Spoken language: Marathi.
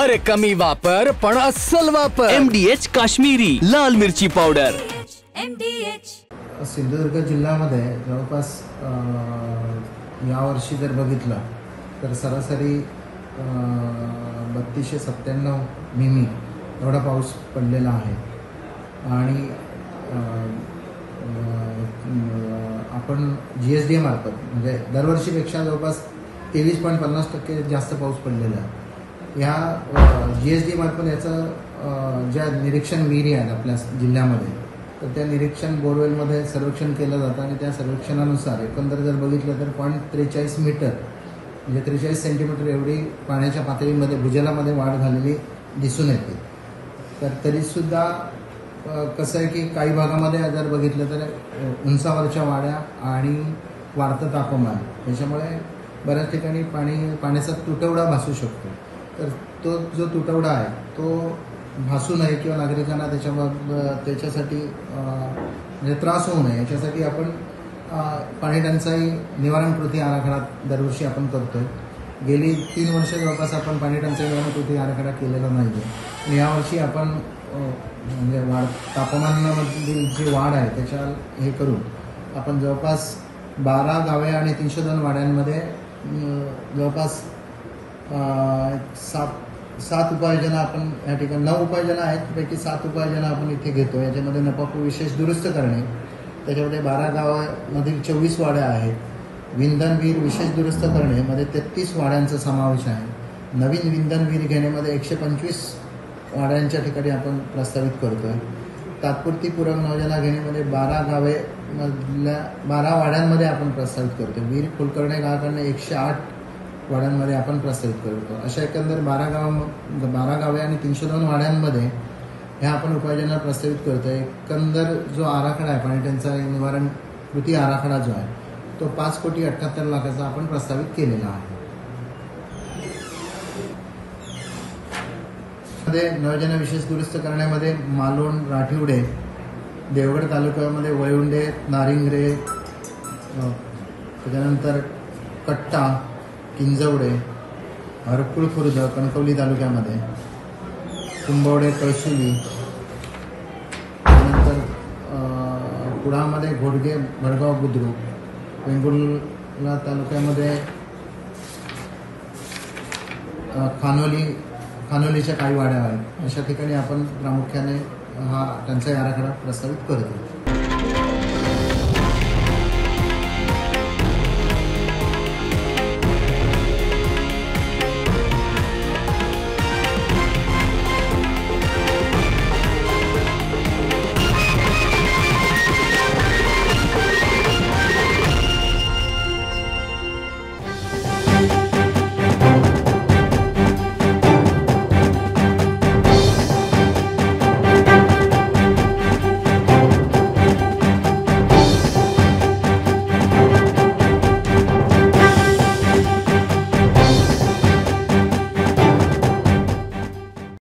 अरे कमी वापर पण अस्सल वापर। MDH काश्मीरी लाल मिरची पावडर। सिंधुदुर्ग जिल्ह्यामध्ये जवळपास यावर्षी जर बघितलं तर सरासरी 3297 मिमी एवढा पाऊस पडलेला आहे आणि आपण GSDA मार्फत म्हणजे दरवर्षीपेक्षा जवळपास 23.50% जास्त पाऊस पडलेला आहे। ह्या GSDA मार्फत याचं ज्या निरीक्षण विहिरी आहेत आपल्या जिल्ह्यामध्ये तर त्या निरीक्षण बोरवेलमध्ये सर्वेक्षण केलं जातं आणि त्या सर्वेक्षणानुसार एकंदर जर बघितलं तर 0.43 मीटर म्हणजे 43 सेंटीमीटर एवढी पाण्याच्या पातळीमध्ये भूजलामध्ये वाढ झालेली दिसून येते। तर तरीसुद्धा कसं आहे की काही भागामध्ये जर बघितलं तर उंचावरच्या वाड्या आणि वाढतं तापमान याच्यामुळे बऱ्याच ठिकाणी पाण्याचा तुटवडा भासू शकतो। तर तो जो तुटवडा आहे तो भासू नये किंवा नागरिकांना त्याच्यासाठी म्हणजे त्रास होऊ नये याच्यासाठी आपण पाणी टंचाई निवारण कृती आराखडा दरवर्षी आपण करतोय। गेली 3 वर्ष जवळपास आपण पाणी टंचाई निवारण कृती आराखडा केलेला नाही आहे आणि यावर्षी आपण म्हणजे तापमानामधील जी वाढ आहे त्याच्या हे करून आपण जवळपास 12 गावे आणि 302 वाड्यांमध्ये जवळपास 7 उपाययोजना आपण या ठिकाणी 9 उपाययोजना आहेत त्यापैकी 7 उपाययोजना आपण इथे घेतो। याच्यामध्ये नपापू विशेष दुरुस्त करणे, त्याच्यामध्ये 12 गावामधील 24 वाड्या आहेत। विंधन विहीर विशेष दुरुस्त करणे मध्ये 33 वाड्यांचा समावेश आहे। नवीन विंधन विहीर घेण्यामध्ये 125 वाड्यांच्या ठिकाणी आपण प्रस्तावित करतोय। तात्पुरती पूरक योजना घेण्यामध्ये 12 गावे मधल्या 12 वाड्यांमध्ये आपण प्रस्तावित करतोय। विहीर फुल करणे गाळ करणे 108 वाड्यांमध्ये आपण प्रस्तावित करतो। अशा एकंदर 12 गावे आणि 302 वाड्यांमध्ये ह्या आपण उपाययोजना प्रस्तावित करतो। एकंदर जो आराखडा आहे पाणी टंचाई निवारण कृती आराखडा जो आहे तो 5,78,00,000 आपण प्रस्तावित केलेला आहे। योजना विशेष दुरुस्त करण्यामध्ये मालोंड, राठिवडे, देवगड तालुक्यामध्ये वळुंडे, नारिंगरे, त्याच्यानंतर कट्टा, किंजवडे, हरकुळ खुर्द कणकवली तालुक्यामध्ये, कुंभवडे, कळसुली, त्यानंतर कुडामध्ये घोडगे, भडगाव, बुद्रुक, वेंगुर्ला तालुक्यामध्ये खानोलीच्या काही वाड्या आहेत। अशा ठिकाणी आपण प्रामुख्याने हा टंचाई आराखडा प्रस्तावित करतो।